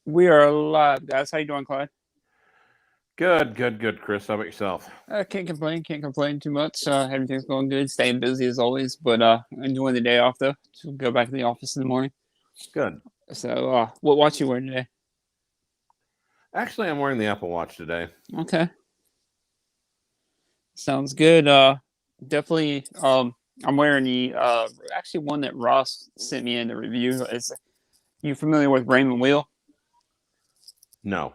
We are live, guys. How you doing, Clyve? Good, Chris. How about yourself? Can't complain. Can't complain too much. Everything's going good. Staying busy as always, but enjoying the day off though. To go back to the office in the morning. Good. So, what watch you wearing today? Actually, I'm wearing the Apple Watch today. Okay, sounds good. Definitely. I'm wearing the actually one that Ross sent me in the review. Is you familiar with Raymond Wheel? No.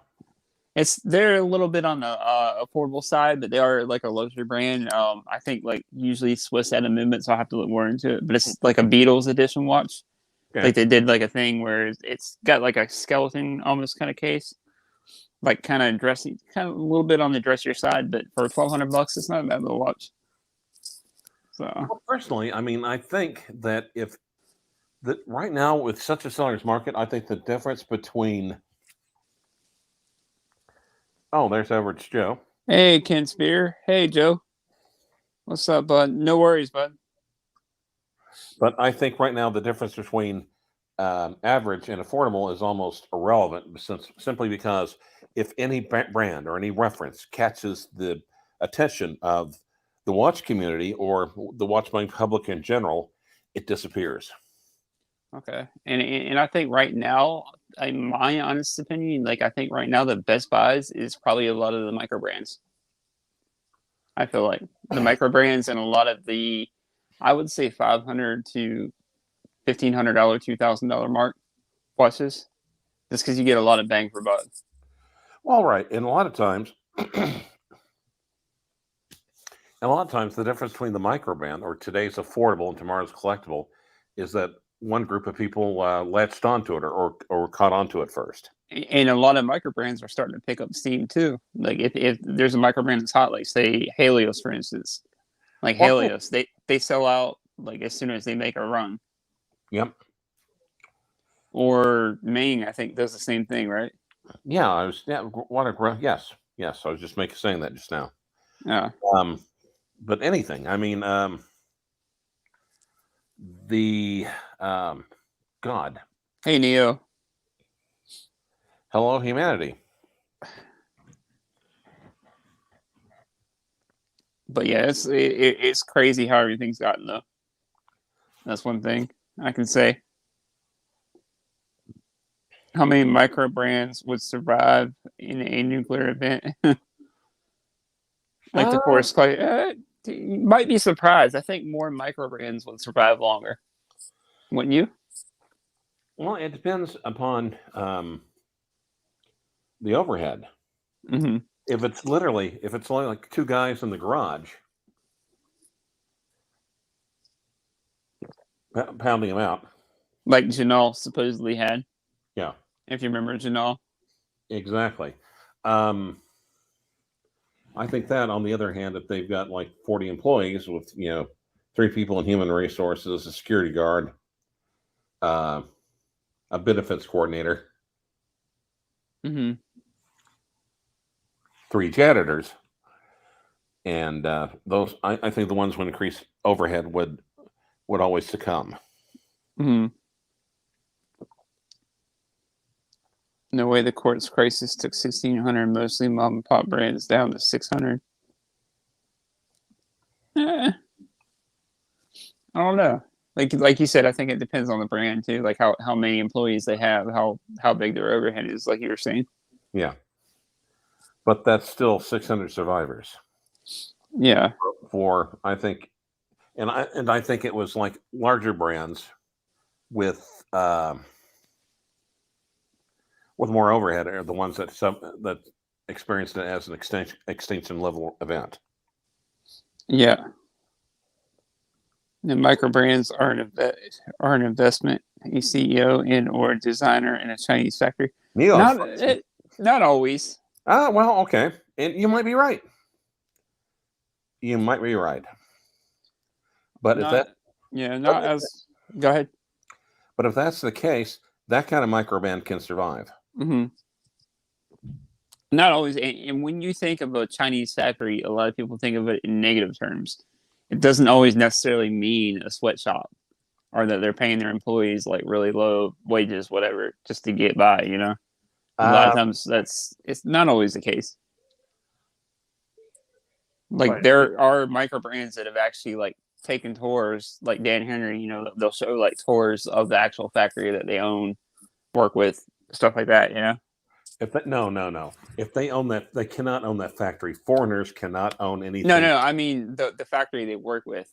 They're a little bit on the affordable side, but they are like a luxury brand. I think like usually Swiss had a movement, so I have to look more into it. But it's like a Beatles edition watch. Okay. Like they did like a thing where it's got like a skeleton almost kind of case, like kind of dressy, kind of a little bit on the dressier side. But for $1,200, it's not a bad little watch. So Well, personally, I mean, I think that if that right now with such a seller's market, I think the difference between there's Average Joe. hey, Ken Spear. Hey, Joe. What's up, bud? No worries, bud. But I think right now the difference between average and affordable is almost irrelevant, simply because if any brand or any reference catches the attention of the watch community or the watch buying public in general, it disappears. Okay, and I think right now, in my honest opinion, like I think right now the best buys is probably a lot of the micro brands. I feel like the micro brands and a lot of the, I would say $500 to $1,500, $2,000 mark watches, just because you get a lot of bang for buck. Well, right, and a lot of times, the difference between the micro brand or today's affordable and tomorrow's collectible is that one group of people latched onto it or caught onto it first. And a lot of micro brands are starting to pick up steam too. Like if there's a micro brand that's hot, like say Helios, for instance, like Helios, they sell out like as soon as they make a run. Yep. Or Ming, I think, does the same thing, right? Yeah, yes. I was just saying that just now. Yeah. But anything, I mean, God. Hey, Neo. Hello, humanity. But yeah, it's crazy how everything's gotten though. That's one thing I can say. How many micro brands would survive in a nuclear event? Like the Forest Clay, you might be surprised. I think more micro brands would survive longer. Wouldn't you? Well, it depends upon the overhead. Mm-hmm. If it's only like two guys in the garage pounding them out, like Janelle supposedly had. Yeah, if you remember Janelle. Exactly. I think that, on the other hand, if they've got like 40 employees with 3 people in human resources, a security guard, a benefits coordinator, mm-hmm. 3 janitors, and those, I think the ones with increased overhead would always succumb. Mm-hmm. No way the quartz crisis took 1,600 mostly mom and pop brands down to 600. I don't know. Like you said, I think it depends on the brand too. Like how many employees they have, how big their overhead is, like you were saying. Yeah. But that's still 600 survivors. Yeah. For I think, and I think it was like larger brands with more overhead are the ones that experienced it as an extinction level event. Yeah. And micro brands are an investment. A CEO and or designer in a Chinese factory. Not always. Well, okay, and you might be right. But not, if that, yeah, not as. Go ahead. But if that's the case, that kind of microbrand can survive. Mm-hmm. Not always. And when you think of a Chinese factory, a lot of people think of it in negative terms. It doesn't always necessarily mean a sweatshop or that they're paying their employees like really low wages, whatever, just to get by, A lot of times it's not always the case. Like Right. there are micro brands that have actually like taken tours, like Dan Henry. You know, they'll show like tours of the actual factory that they own, work with, stuff like that. You know. If that, no. If they own that, they cannot own that factory. Foreigners cannot own anything. No. I mean the factory they work with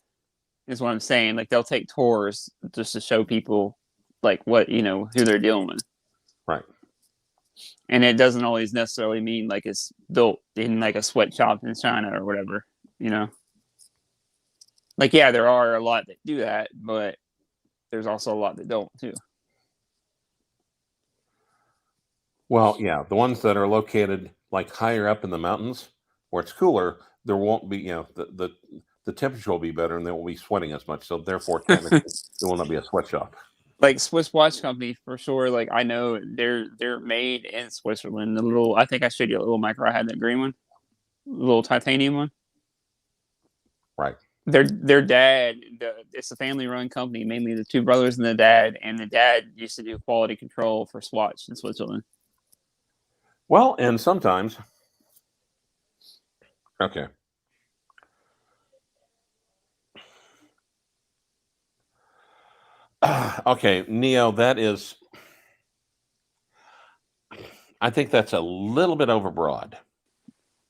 is what I'm saying. Like they'll take tours just to show people like what who they're dealing with. Right. And it doesn't always necessarily mean like it's built in like a sweatshop in China or whatever. You know. Like yeah, there are a lot that do that, but there's also a lot that don't too. Well, yeah, the ones that are located like higher up in the mountains where it's cooler, there won't be, the temperature will be better and they won't be sweating as much. So therefore, technically, it will not be a sweatshop. Like Swiss Watch Company for sure. Like I know they're made in Switzerland. The little I think I showed you a little micro. I had that green one, the little titanium one. Right. Their dad. It's a family run company, mainly the two brothers and the dad. And the dad used to do quality control for Swatch in Switzerland. Well, and sometimes, okay. Okay, Neo, that is, I think that's a little bit overbroad.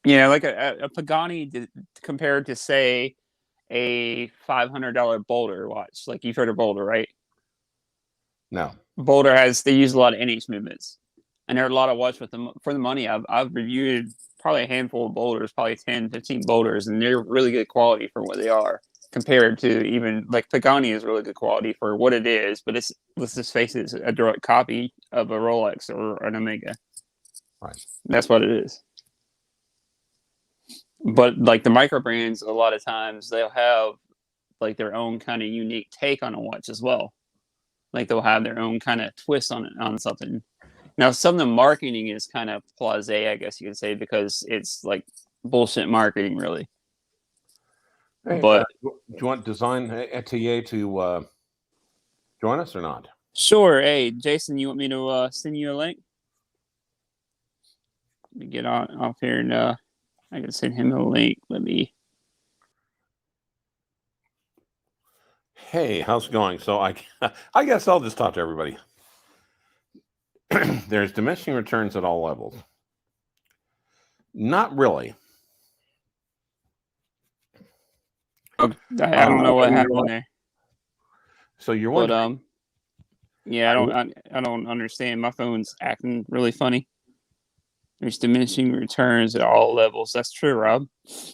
Yeah, like a Pagani compared to say a $500 Boulder watch. Like you've heard of Boulder, right? No. Boulder they use a lot of NH movements, and there are a lot of watches with them for the money. I've reviewed probably a handful of Boulders, probably 10, 15 Boulders, and they're really good quality for what they are compared to even like Pagani is really good quality for what it is, but let's just face it, it's a direct copy of a Rolex or an Omega. Right. That's what it is. But like the micro brands, a lot of times they'll have like their own kind of unique take on a watch as well. Like they'll have their own kind of twist on something. Now, some of the marketing is kind of blasé, I guess you could say, because it's like bullshit marketing, really. Hey, But do you want Design Atelier to join us or not? sure. Hey, Jason, you want me to send you a link? Let me get off here and I can send him a link. Let me. Hey, how's it going? So I guess I'll just talk to everybody. There's diminishing returns at all levels. Not really. I don't know what happened there. So you're wondering. But yeah, I don't understand. My phone's acting really funny. There's diminishing returns at all levels. That's true, Rob.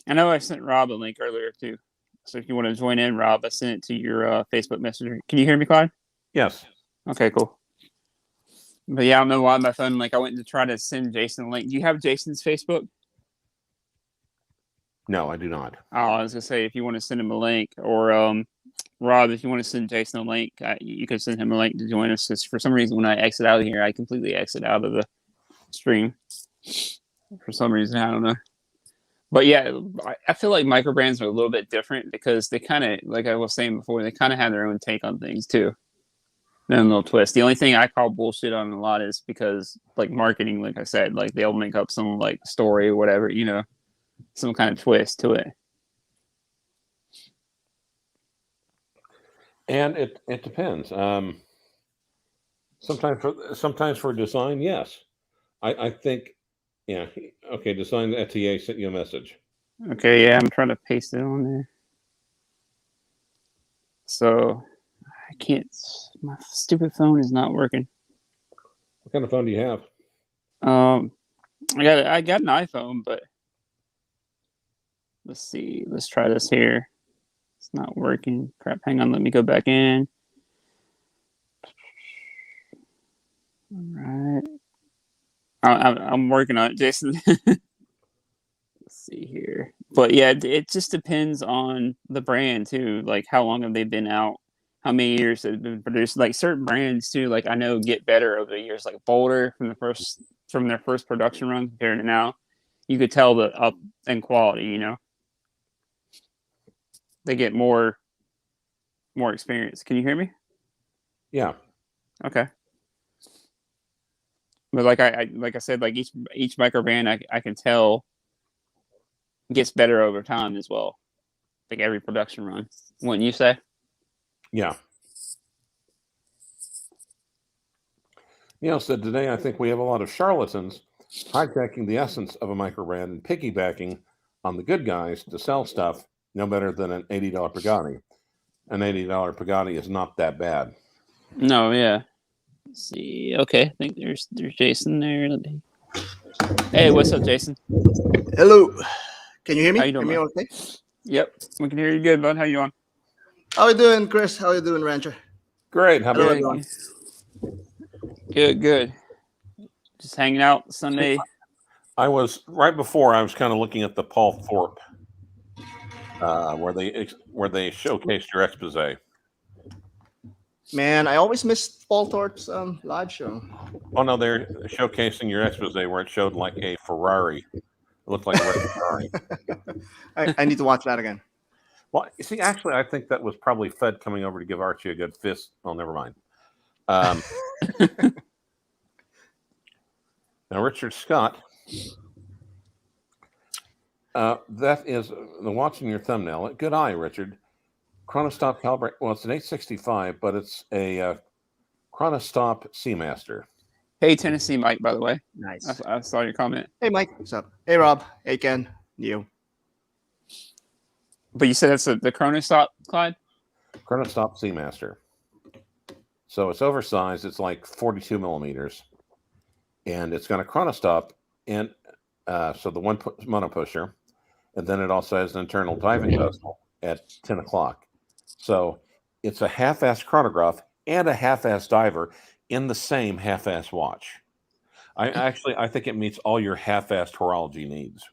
I know I sent Rob a link earlier too. So if you want to join in, Rob, I sent it to your Facebook Messenger. Can you hear me, Clyde? Yes. Okay, cool. But yeah, I don't know why my phone. Like I went to try to send Jason a link. Do you have Jason's Facebook? No, I do not. Oh, I was gonna say if you want to send him a link, or Rob, if you want to send Jason a link, you could send him a link to join us. Because for some reason, when I exit out of here, I completely exit out of the stream. For some reason, I don't know. But yeah, I feel like microbrands are a little bit different because they kind of, like I was saying before, they kind of have their own take on things too. Then a little twist. The only thing I call bullshit on a lot is because, like marketing, like I said, like they'll make up some like story or whatever, some kind of twist to it. And it depends. Sometimes for design, yes. I think, yeah. Okay, Design Atelier sent you a message. Okay, yeah, I'm trying to paste it on there. So I can't. My stupid phone is not working. What kind of phone do you have? I got an iPhone, but let's see. Let's try this here. It's not working. Crap. Hang on. Let me go back in. All right. I'm working on it, Jason. Let's see here. But yeah, it just depends on the brand too. Like how long have they been out? How many years have been produced? Like certain brands too. Like I know get better over the years. Like Boulder from their first production run compared to now, you could tell the up in quality. They get more experience. Can you hear me? Yeah. Okay. But like I said, like each microbrand I can tell gets better over time as well. Like every production run, wouldn't you say? Yeah. So today I think we have a lot of charlatans hijacking the essence of a microbrand and piggybacking on the good guys to sell stuff no better than an $80 Pagani. An $80 Pagani is not that bad. No, yeah. Let's see, okay, I think there's Jason there. Hey, what's up, Jason? Hello. Can you hear me? How you doing, Hear me man? okay? Yep, we can hear you good, bud. How you doing? How you doing, Chris? How you doing, Rancher? Great. How about Hello, you? everyone. Good. Just hanging out Sunday. I was right before. I was kind of looking at the Paul Thorpe, where they showcased your expose. Man, I always miss Paul Thorpe's live show. Oh no, they're showcasing your expose where it showed like a Ferrari. It looked like a red Ferrari. I need to watch that again. Well, you see, actually, I think that was probably Fed coming over to give Archie a good fist. Oh, never mind. Now, Richard Scott, that is the watching your thumbnail. Good eye, Richard. Chronostop calibrate. Well, it's an 865, but it's a Chronostop Seamaster. Hey, Tennessee Mike, by the way. Nice. I saw your comment. Hey, Mike. What's up? Hey, Rob. Hey, Ken. You. But you said it's the Chronostop, Clyde? Chronostop Seamaster. So it's oversized. It's like 42 millimeters. And it's got a chronostop, and so the one mono pusher, and then it also has an internal diving bezel at 10 o'clock. So it's a half-ass chronograph and a half-ass diver in the same half-ass watch. I think it meets all your half-assed horology needs.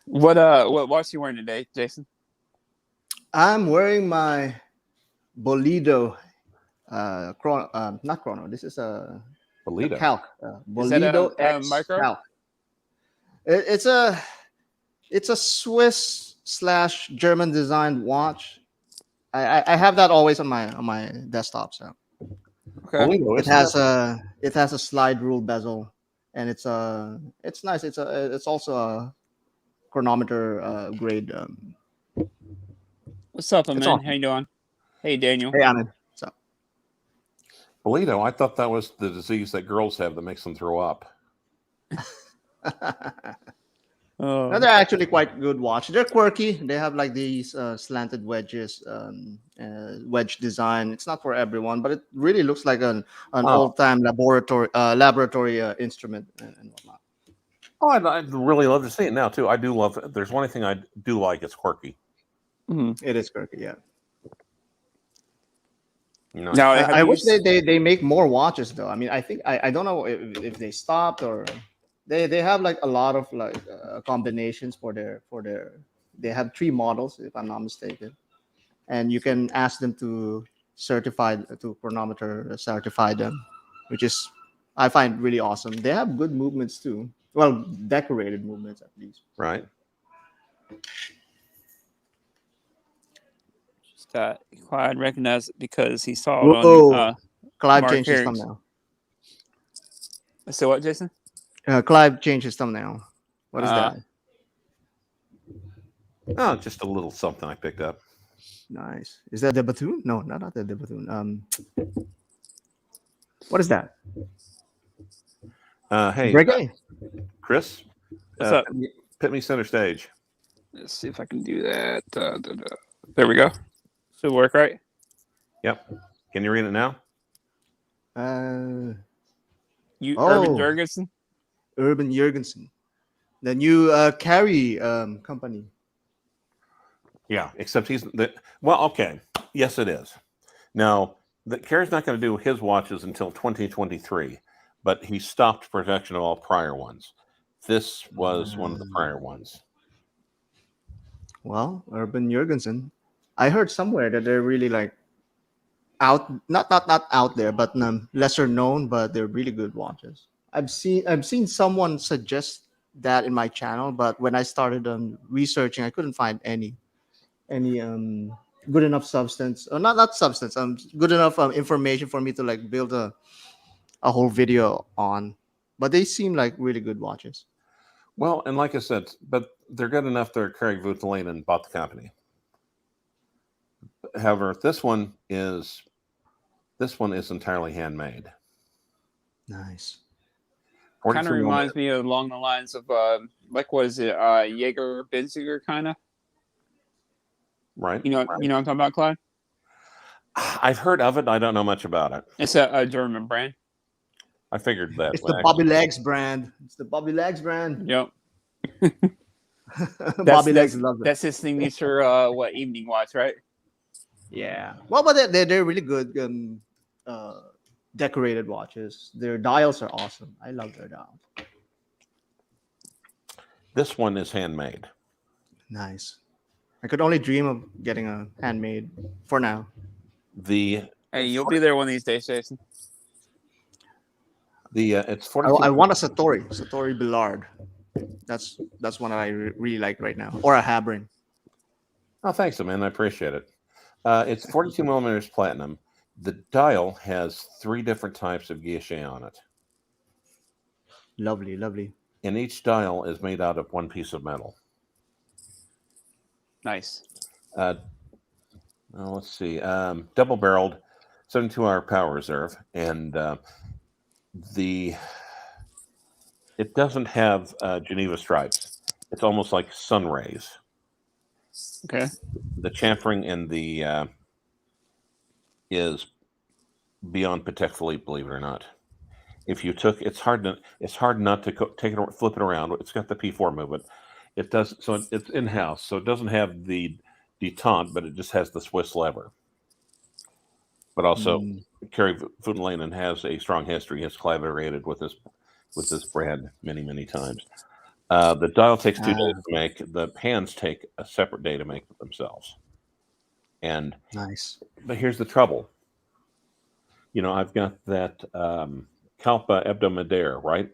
What watch you wearing today, Jason? I'm wearing my Bolido. Not chrono. This is a Bolido. Calc. Is that Bolido a X micro? Calc. It's a Swiss / German designed watch. I have that always on my desktop. So Okay. Bolido, it has a slide rule bezel, and it's nice. It's also a chronometer grade. What's up, Amin? awesome. How you doing? Hey, Daniel. Hey, Amin. So Bolido, I thought that was the disease that girls have that makes them throw up. no, they're actually quite good watch. They're quirky. They have like these slanted wedges, wedge design. It's not for everyone, but it really looks like an old time laboratory instrument and whatnot. Oh, I'd really love to see it now too. I do love it. There's one thing I do like. It's quirky. Mm-hmm. It is quirky, yeah. No, Now, I wish they make more watches though. I mean, I think I don't know if they stopped or they have like a lot of like combinations for their they have 3 models if I'm not mistaken, and you can ask them to chronometer certify them, which is I find really awesome. They have good movements too. Well, decorated movements at least. right. Clyde recognized it because he saw it on Clyve Mark changed his Herring's. thumbnail. So what, Jason? Clyve changed his thumbnail. What is that? Oh, just a little something I picked up. Nice. Is that the Batoon? No, not the Batoon. What is that? Hey, Reggae? Chris, What's up? put me center stage. Let's see if I can do that. There we go. Should work, right? Yep. Can you read it now? Urban Jurgensen? Urban Jurgensen. The new Carry company. Yeah, except okay. Yes, it is. Now, Carrie's not going to do his watches until 2023, but he stopped production of all prior ones. This was one of the prior ones. Well, Urban Jurgensen. I heard somewhere that they're really like not out there, but lesser known, but they're really good watches. I've seen someone suggest that in my channel, but when I started researching, I couldn't find any good enough substance, or not substance, good enough information for me to like build a whole video on. But they seem like really good watches. Well, and like I said, but they're good enough. They're Craig Voutelaine and bought the company. However, this one is entirely handmade. Nice. Kind 42 of reminds millimeter. me along the lines of like what is it, Jaeger Benziger kind of. Right. You know what I'm talking about, Clyde? I've heard of it. I don't know much about it. It's a German brand. I figured that. It's the Bobby Legs brand. It's the Bobby Legs brand. Yep. Bobby Legs loves it. That's his signature evening watch, right? Yeah. Well, but they're really good decorated watches. Their dials are awesome. I love their dials. This one is handmade. Nice. I could only dream of getting a handmade for now. Hey, you'll be there one of these days, Jason. It's 42. I want a Satori Billard. That's one I really like right now, or a Habrin. Oh, thanks, man. I appreciate it. It's 42 millimeters platinum. The dial has 3 different types of guilloche on it. Lovely, lovely. And each dial is made out of one piece of metal. Nice. Let's see. Double-barreled, 72-hour power reserve, and it doesn't have Geneva stripes. It's almost like sun rays. Okay. The chamfering in the is beyond Patek Philippe, believe it or not. If you took, it's hard not to take it, flip it around. It's got the P4 movement. It does, so it's in-house, so it doesn't have the detente, but it just has the Swiss lever. But also, Kerry Voutelainen has a strong history. He has collaborated with this brand many times. The dial takes 2 days to make. The hands take a separate day to make themselves. And nice. But here's the trouble. You know, I've got that Kalpa hebdomadaire, right?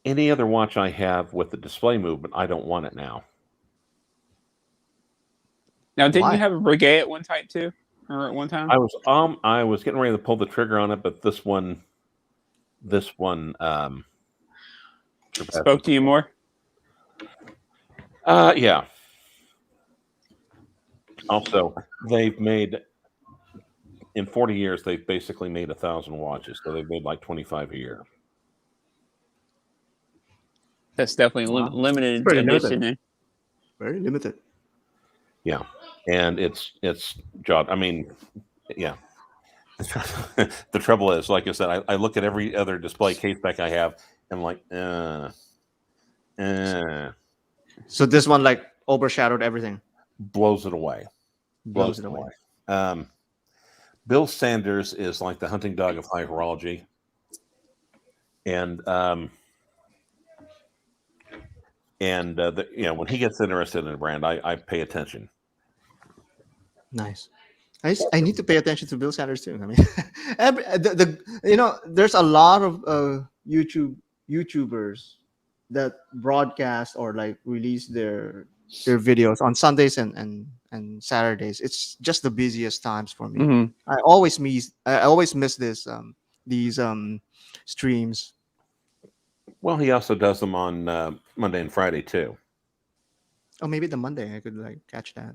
Any other watch I have with the display movement, I don't want it now. Now, didn't you have a Breguet at one time too, or at one time? I was getting ready to pull the trigger on it, but this one spoke to you more. Yeah. Also, they've made in 40 years, they've basically made 1,000 watches, so they've made like 25 a year. That's definitely limited edition. Very limited. Yeah, and it's job. I mean, yeah. The trouble is, like I said, I look at every other display case back I have, and I'm like, So this one like overshadowed everything. Blows it away. Blows it away. Bill Sanders is like the hunting dog of high horology, and when he gets interested in a brand, I pay attention. Nice. I need to pay attention to Bill Sanders too. I mean, there's a lot of YouTubers that broadcast or like release their videos on Sundays and Saturdays. It's just the busiest times for me. Mm-hmm. I always miss these streams. Well, he also does them on Monday and Friday too. Oh, maybe the Monday I could like catch that.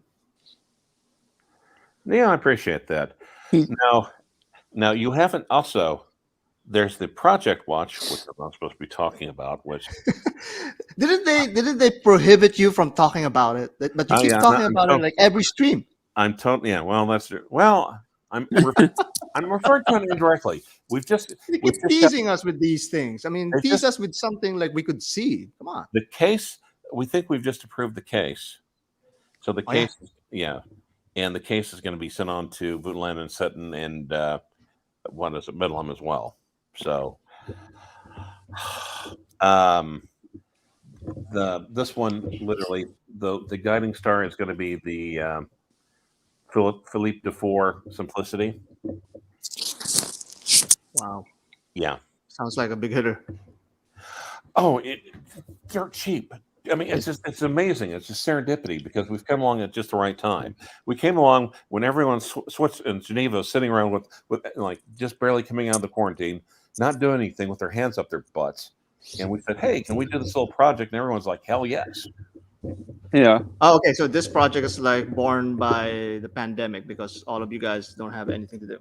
Yeah, I appreciate that. Now you haven't also. There's the Project Watch, which I'm not supposed to be talking about. Which didn't they prohibit you from talking about it? But you keep talking about it like every stream. I'm totally Well, that's well. I'm referring to it indirectly. We've just teasing us with these things. I mean, tease us with something like we could see. Come on. The case. We think we've just approved the case. So the case, yeah. And the case is going to be sent on to Voutelainen and Sutton and what is it, Midlam as well. So this one literally the guiding star is going to be the Philippe Dufour Simplicity. Wow. Yeah. Sounds like a big hitter. Oh, they're cheap. I mean, it's amazing. It's just serendipity because we've come along at just the right time. We came along when everyone switched in Geneva, sitting around with like just barely coming out of the quarantine, not doing anything with their hands up their butts. And we said, "Hey, can we do this little project?" And everyone's like, "Hell yes!" Yeah. Oh, okay. So this project is like born by the pandemic because all of you guys don't have anything to do.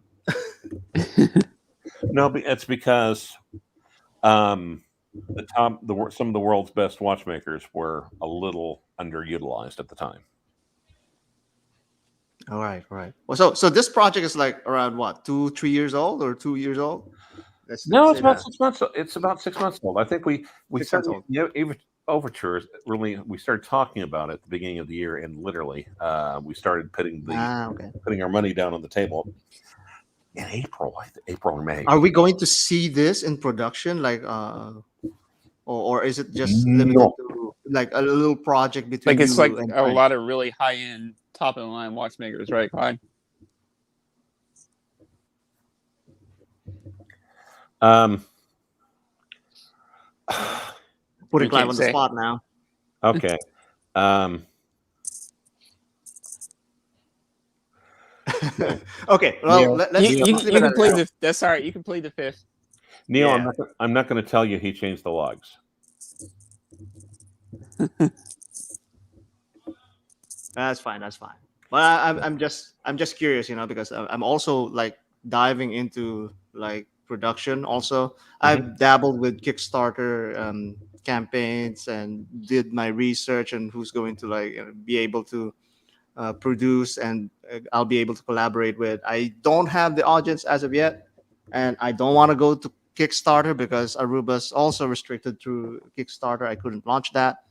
No, it's because um, some of the world's best watchmakers were a little underutilized at the time. All right, right. Well, so this project is like around what, 2, 3 years old or 2 years old? Let's No, it's say about that 6 months. It's about 6 months old. I think we 6 months started old. even overtures. Really, we started talking about it at the beginning of the year, and literally, we started Okay. putting our money down on the table in April, April or May. Are we going to see this in production, like, or is it just limited No, to like a little project between Like it's you like and a friends? lot of really high end, top of the line watchmakers, right, Clyde? um, Putting You Clyve can't on the say. spot now. okay. Um, Okay, well, Neil, let's Neil, let's leave You it at can plead that. the. That's all right. You can plead the fifth. Neil, Yeah, I'm not going to tell you he changed the logs. that's fine. That's fine. But I'm just curious, because I'm also like diving into like production. Also, Mhm. I've dabbled with Kickstarter campaigns and did my research on who's going to like be able to produce, and I'll be able to collaborate with. I don't have the audience as of yet, and I don't want to go to Kickstarter because Aruba's also restricted through Kickstarter. I couldn't launch that,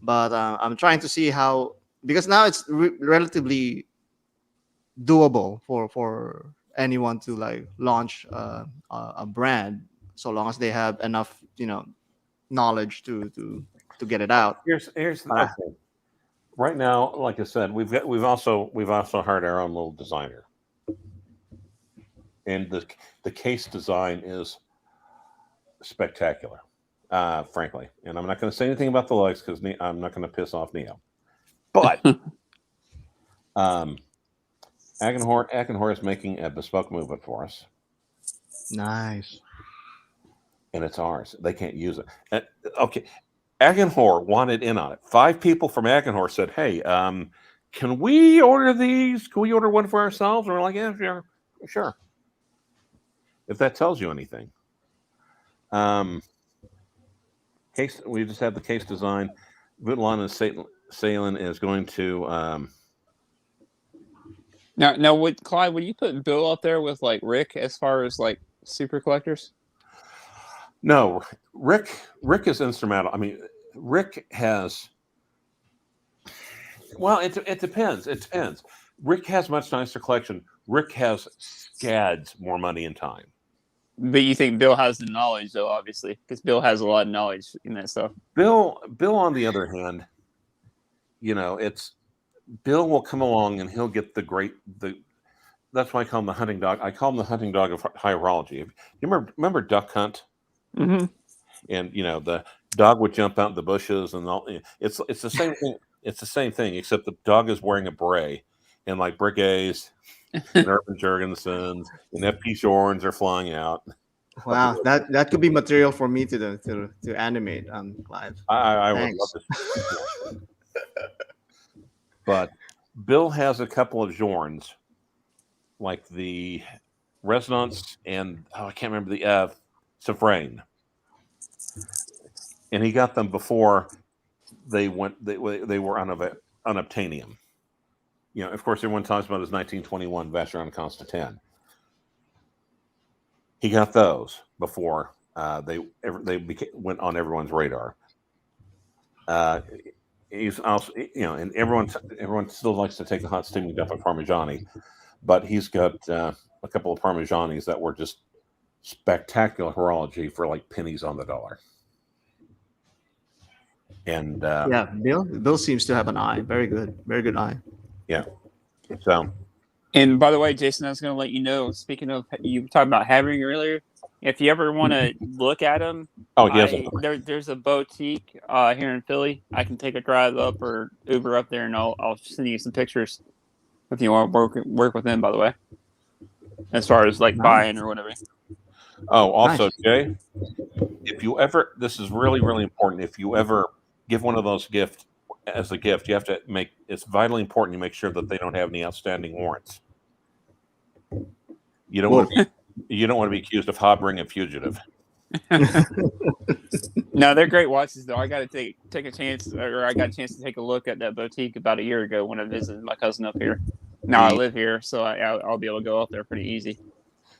but I'm trying to see how, because now it's relatively doable for anyone to like launch a brand, so long as they have enough knowledge to get it out. Here's But okay. Right now, like I said, we've also hired our own little designer, and the case design is spectacular, frankly. And I'm not going to say anything about the legs because I'm not going to piss off Neo. But Agenhor is making a bespoke movement for us, nice. and it's ours. They can't use it. Okay, Agenhor wanted in on it. 5 people from Agenhor said, "Hey, can we order these? Can we order one for ourselves?" And we're like, "Yeah, sure." If that tells you anything. Case. We just had the case design. Vuitton and Salin is going to. Now, would Clyde? Would you put Bill up there with like Rick as far as like super collectors? No, Rick is instrumental. I mean, Rick has. Well, it depends. It depends. Rick has much nicer collection. Rick has scads more money and time. But you think Bill has the knowledge, though, obviously, because Bill has a lot of knowledge in that stuff. Bill, on the other hand, it's Bill will come along and he'll get that's why I call him the hunting dog. I call him the hunting dog of hierology. You remember Duck Hunt? Mm-hmm. And the dog would jump out in the bushes and all. It's the same thing. It's the same thing, except the dog is wearing a beret, and like Brigays and Urban Jurgensens and FP Shorns are flying out. Wow, that could be material for me to animate on Clyve. I would love Thanks. to. But Bill has a couple of Jorns, like the Resonance and I can't remember the Safrain, and he got them before they went. They were unobtainium. Of course, everyone talks about his 1921 Vacheron Constantin. He got those before they went on everyone's radar. He's also, and everyone still likes to take a hot steaming dump at Parmigiani, but he's got a couple of Parmigianis that were just spectacular horology for like pennies on the dollar. And Yeah, Bill seems to have an eye. Very good eye. yeah, so And by the way, Jason, I was going to let you know. Speaking of, you talked about hammering earlier. If you ever want to look at them, Oh, he has. there's a boutique here in Philly. I can take a drive up or Uber up there, and I'll send you some pictures if you want to work with them. By the way, as far as like buying or whatever. Oh, also, Nice. Jay, if you ever, this is really, really important. If you ever give one of those gifts as a gift, you have to make, it's vitally important you make sure that they don't have any outstanding warrants. You don't want to be accused of harboring a fugitive. No, they're great watches though. I got to take a chance, or I got a chance to take a look at that boutique about a year ago when I visited my cousin up here. Now I live here, so I'll be able to go up there pretty easy.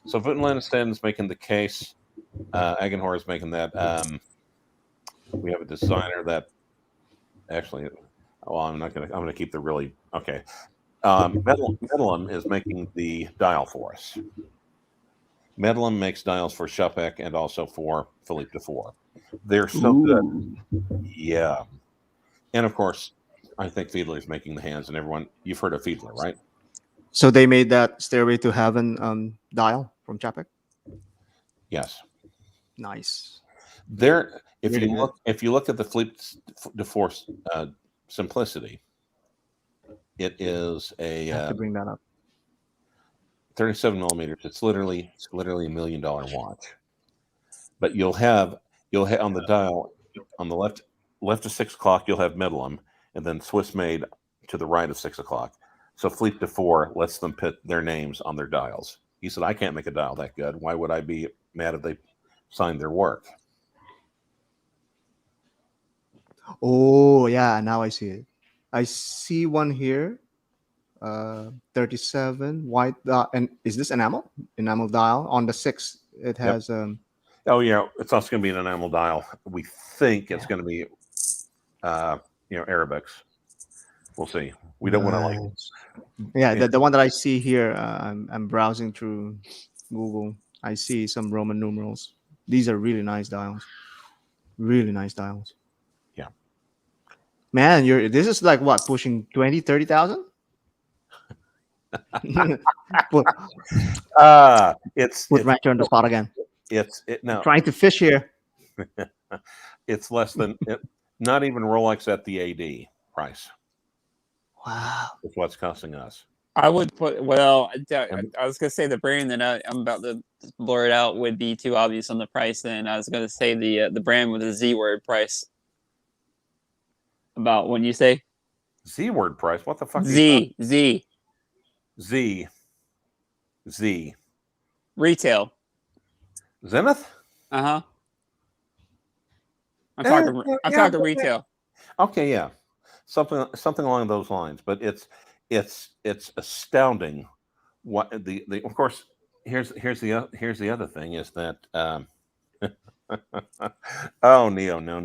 So Vinland is making the case. Agenhor is making that. We have a designer that actually. Well, I'm gonna keep the really okay. Medellin is making the dial for us. Medellin makes dials for Chapek and also for Philippe Dufour. They're so good. Yeah. And of course, I think Fiedler is making the hands, and everyone, you've heard of Fiedler, right? So they made that Stairway to Heaven dial from Chapek? Yes. Nice. There, if you look at the Philippe Dufour Simplicity, it is a I have to bring that up. 37 millimeters. It's literally $1 million watch. But you'll have on the dial on the left of 6 o'clock, you'll have Medellin, and then Swiss made to the right of 6 o'clock. So Philippe Dufour lets them put their names on their dials. He said, I can't make a dial that good. Why would I be mad if they signed their work? Oh yeah, now I see it. I see one here. 37 white and is this enamel dial on the 6? It has oh yeah, it's also going to be an enamel dial. We think it's going to be Arabics. We'll see. We don't want to like the one that I see here. I'm browsing through Google. I see some Roman numerals. These are really nice dials. Really nice dials. Yeah. Man, this is like what, pushing 20,000-30,000? It's right here on the spot again. No, trying to fish here. It's less than not even Rolex at the AD price. Wow, that's what's costing us. I would put I was gonna say the brand that I'm about to blur it out would be too obvious on the price. Then I was gonna say the brand with the Z word price. About when you say Z word price, what the fuck? Z retail. Zenith. I'm talking retail. Okay, yeah, something along those lines. But it's astounding. What the of course here's the other thing is that oh Neo, no.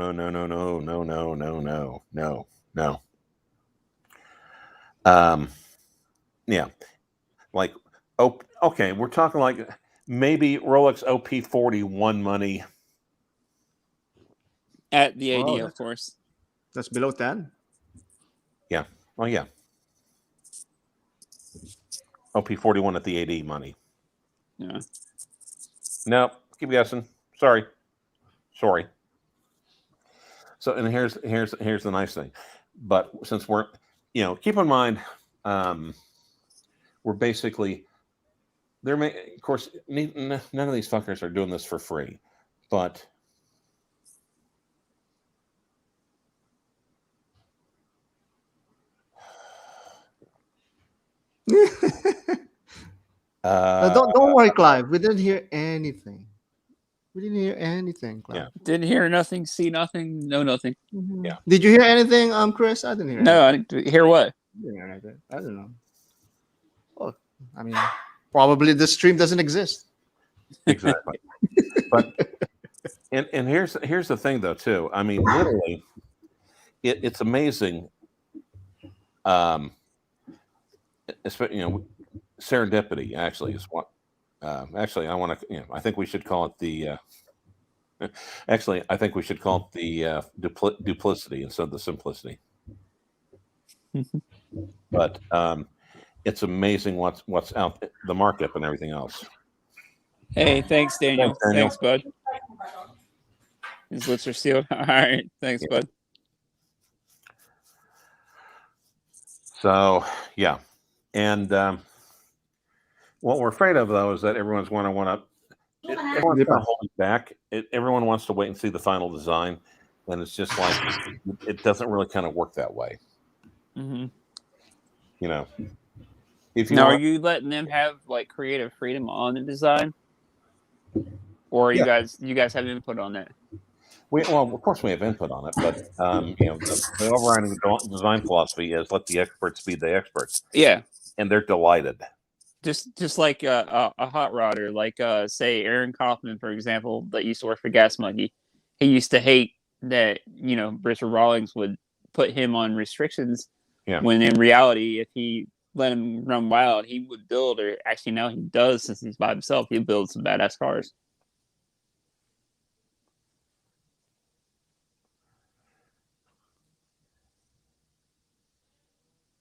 Yeah, like okay, we're talking like maybe Rolex OP41 money at the AD, of course. That's below 10. Yeah. Oh yeah. OP41 at the AD money. Yeah. No, keep guessing. Sorry. So, and here's the nice thing. But since we're, keep in mind, we're basically, of course, none of these fuckers are doing this for free, but don't worry, Clyve. We didn't hear anything. Clive. Yeah. Didn't hear nothing, see nothing, know nothing. Mm-hmm. Yeah. Did you hear anything, Chris? I didn't hear. No, anything. I didn't hear what? I don't know. Oh, I mean, probably the stream doesn't exist. Exactly. But and here's the thing though too. I mean, literally, it's amazing. Serendipity actually is what. Actually, I want to. I think we should call it the. Actually, I think we should call it the duplicity instead of the simplicity. But it's amazing what's out the markup and everything else. Hey, thanks, Daniel. Thanks, Daniel. Thanks, bud. His lips are sealed. All right, thanks, bud. So yeah, and what we're afraid of though is that everyone's going to want to. Everyone's kind of holding back. Everyone wants to wait and see the final design, and it's just like it doesn't really kind of work that way. Mm-hmm. You know, if you now, are you letting them have like creative freedom on the design, or you guys have input on that? Well, of course we have input on it, but you know, the overriding design philosophy is let the experts be the experts. Yeah, and they're delighted. Just like a hot rodder, like say Aaron Kaufman, for example, that used to work for Gas Monkey. He used to hate that Richard Rawlings would put him on restrictions. Yeah. When in reality, if he let him run wild, he would build, or actually now he does since he's by himself. He builds some badass cars.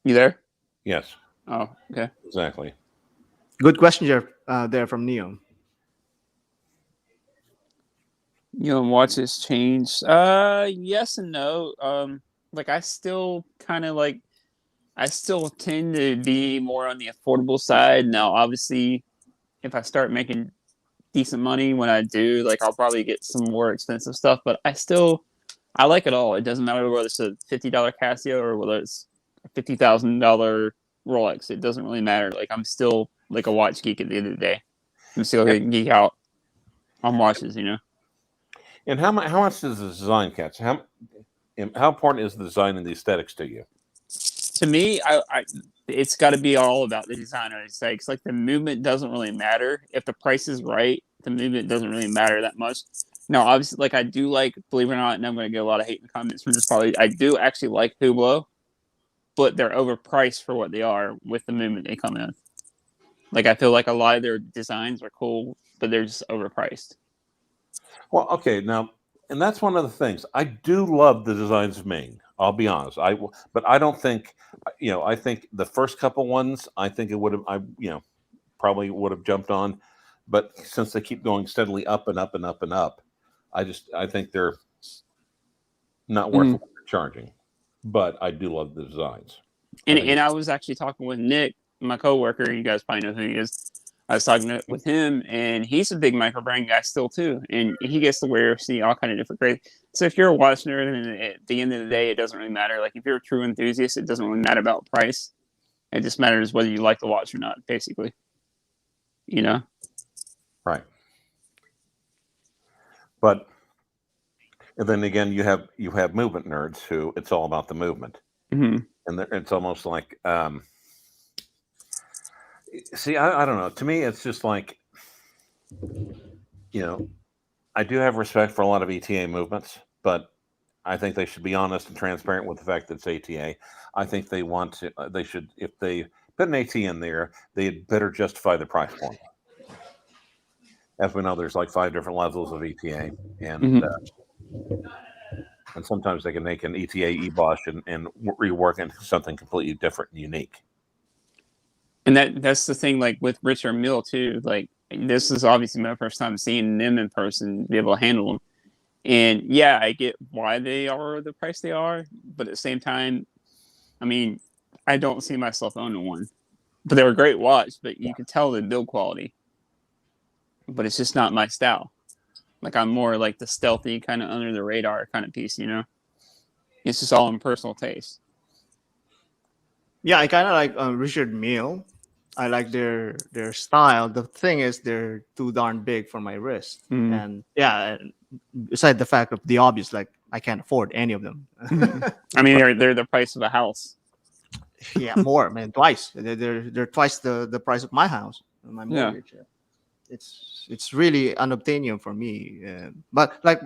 You there? Yes. Oh, okay. Exactly. Good question there from Neo. Watches change. Yes and no. Like I still kind of like. I still tend to be more on the affordable side. Now, obviously, if I start making decent money when I do, like I'll probably get some more expensive stuff. But I like it all. It doesn't matter whether it's a $50 Casio or whether it's a $50,000 Rolex. It doesn't really matter. Like I'm still like a watch geek at the end of the day. I'm still gonna geek out on watches, And how much does the design catch? How important is the design and the aesthetics to you? To me, it's got to be all about the design and aesthetics. Like the movement doesn't really matter if the price is right. The movement doesn't really matter that much. Now, obviously, like I do like, believe it or not, and I'm going to get a lot of hate in the comments from this probably. I do actually like Hublot, but they're overpriced for what they are with the movement they come in. Like I feel like a lot of their designs are cool, but they're just overpriced. Well, okay, now, and that's one of the things. I do love the designs of Ming. I'll be honest. But I don't think, I think the first couple ones, I think it would have, probably would have jumped on. But since they keep going steadily up and up and up and up, I think they're not worth what they're charging. But I do love the designs. And I was actually talking with Nick, my coworker. You guys probably know who he is. I was talking with him, and he's a big microbrand guy still too, and he gets to see all kind of different grades. So if you're a watch nerd, and at the end of the day, it doesn't really matter. Like if you're a true enthusiast, it doesn't really matter about price. It just matters whether you like the watch or not, basically. Right. But and then again, you have movement nerds who it's all about the movement, and it's almost like. See, I don't know. To me, it's just like, I do have respect for a lot of ETA movements, but I think they should be honest and transparent with the fact that it's ATA. I think they should, if they put an AT in there, they'd better justify the price point. As we know, there's like 5 different levels of ETA, and sometimes they can make an ETA EBOSH and rework into something completely different and unique. And that's the thing, like with Richard Mill too. Like this is obviously my first time seeing them in person, be able to handle them. And yeah, I get why they are the price they are, but at the same time, I mean, I don't see myself owning one. But they're a great watch, but you can tell the build quality. But it's just not my style. Like I'm more like the stealthy kind of under the radar kind of piece, It's just all in personal taste. Yeah, I kind of like Richard Mille. I like their style. The thing is, they're too darn big for my wrist. And yeah, aside the fact of the obvious, like I can't afford any of them. I mean, they're the price of a house. Yeah, more, man, twice. They're twice the price of my house, my mortgage. Yeah. It's really unobtainium for me. But like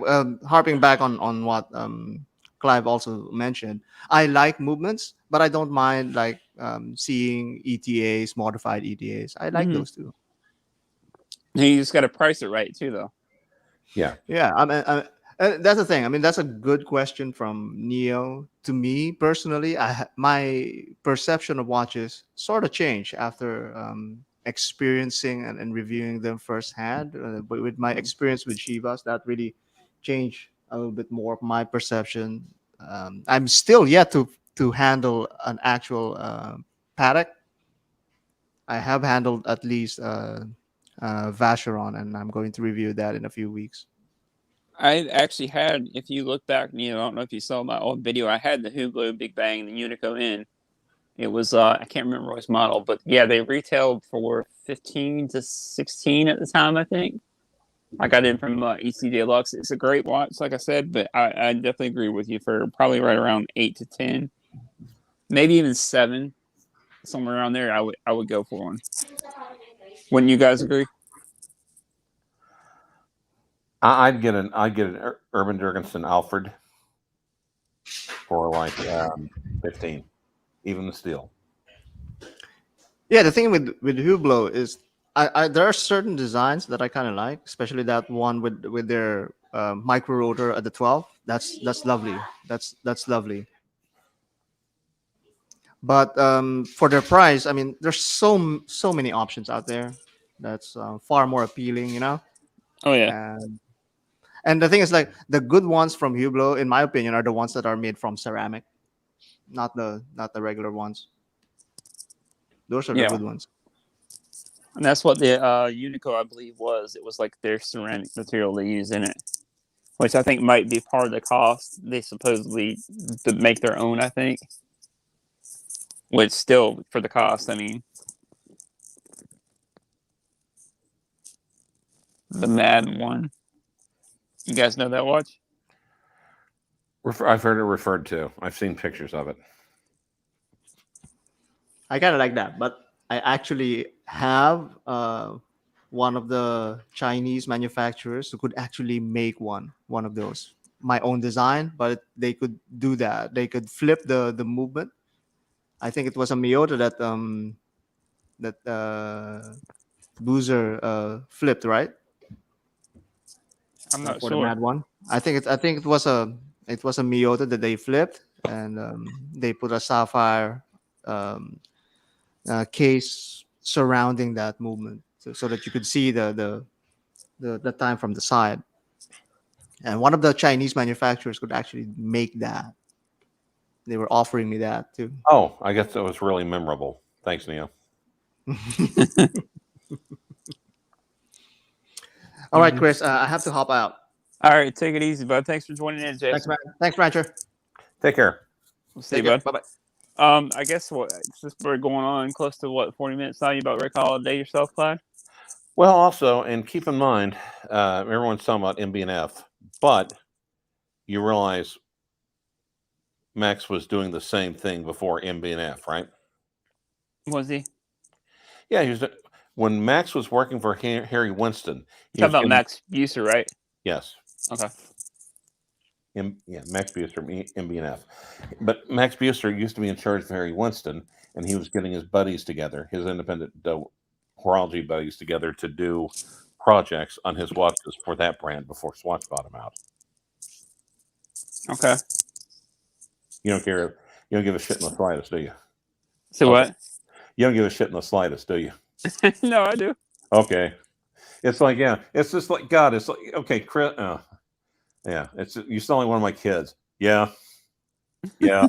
harping back on what Clyve also mentioned, I like movements, but I don't mind like seeing ETAs, modified ETAs. I like those too. You just got to price it right too, though. Yeah. I mean, That's the thing. I mean, that's a good question from Neo. To me personally, my perception of watches sort of changed after experiencing and reviewing them firsthand. But with my experience with Shivas, that really changed a little bit more of my perception. I'm still yet to handle an actual Patek. I have handled at least Vacheron, and I'm going to review that in a few weeks. I actually had, if you look back, I don't know if you saw my old video. I had the Hublot Big Bang, the Unico in. It was I can't remember which model, but yeah, they retailed for 15 to 16 at the time, I think. I got it from EC Deluxe. It's a great watch, like I said, but I definitely agree with you for probably right around 8 to 10, maybe even 7, somewhere around there. I would go for one. Wouldn't you guys agree? I'd get an Urban Jurgensen Alfred for like 15, even the steel. Yeah, the thing with Hublot is there are certain designs that I kind of like, especially that one with their micro rotor at the 12. That's lovely. That's lovely. But for their price, I mean, there's so many options out there. That's far more appealing, you know. Oh yeah, And and the thing is, like the good ones from Hublot, in my opinion, are the ones that are made from ceramic, not the regular ones. Those are the yeah, good ones. and that's what the Unico, I believe, was. It was like their ceramic material they use in it, which I think might be part of the cost. They supposedly to make their own, I think, which still for the cost. I mean, the Madden one. You guys know that watch? I've heard it referred to. I've seen pictures of it. I kind of like that, but I actually have one of the Chinese manufacturers who could actually make one of those, my own design, but they could do that. They could flip the movement. I think it was a Miyota that Boozer flipped, right? I'm not For the sure. Mad one. I think it was a Miyota that they flipped, and they put a sapphire um, case surrounding that movement, so that you could see the time from the side. And one of the Chinese manufacturers could actually make that. They were offering me that too. Oh, I guess that was really memorable. Thanks, Neo. All right, Chris, I have to hop out. All right, take it easy, bud. Thanks for joining in, Thanks, Jason. man. Thanks, Rancher. Take care. We'll see Take you, care. bud. Bye bye. I guess since we're going on close to 40 minutes now, you about ready to call it a day yourself, Clyde? Well, also, and keep in mind, everyone's talking about MB&F, but you realize Max was doing the same thing before MB&F, right? Was he? Yeah, when Max was working for Harry Winston. Talking about Max Buser, right? Yes. Okay. Max Buser, MB&F. But Max Buser used to be in charge of Harry Winston, and he was getting his buddies together, his independent horology buddies together to do projects on his watches for that brand before Swatch bought him out. Okay. You don't care. You don't give a shit in the slightest, do you? So what? You don't give a shit in the slightest, do you? No, I do. Okay. It's like, yeah, it's just like, God, it's like, okay, Chris, yeah, you're still only one of my kids. Yeah. Yeah.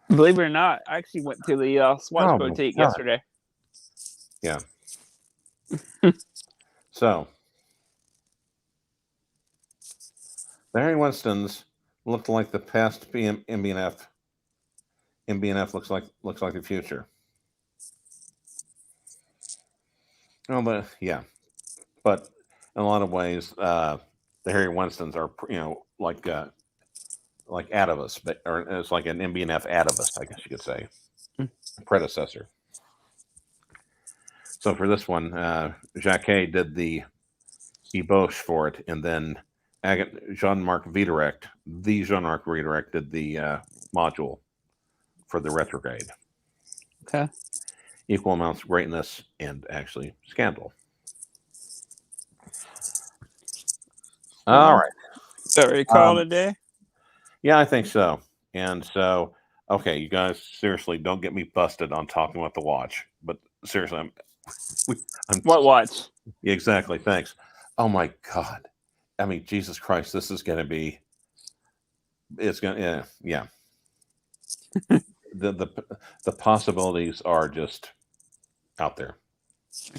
Believe it or not, I actually went to the Swatch boutique yesterday. Yeah. So, the Harry Winstons looked like the past MB&F. MB&F looks like the future. Oh, but yeah, but in a lot of ways, the Harry Winstons are like Atavus, or it's like an MB&F Atavus, I guess you could say, predecessor. So for this one, Jacquet did the Eboche for it, and then Jean-Marc Viderect did the module for the retrograde. Okay. Equal amounts of greatness and actually scandal. All right. So are you calling it a day? Yeah, I think so. And so, okay, you guys, seriously, don't get me busted on talking about the watch. But seriously, I'm What watch? exactly. Thanks. Oh my God. I mean, Jesus Christ, this is going to be. It's going to, yeah. The possibilities are just out there.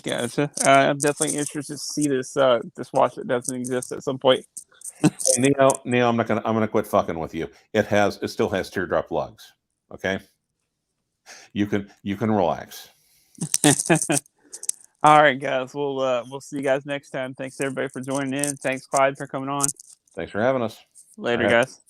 Gotcha. I'm definitely interested to see this watch that doesn't exist at some point. Hey, Neo, I'm gonna quit fucking with you. It still has teardrop lugs. Okay, you can relax. All right, guys. We'll see you guys next time. Thanks everybody for joining in. Thanks, Clyde, for coming on. Thanks for having us. Later, guys.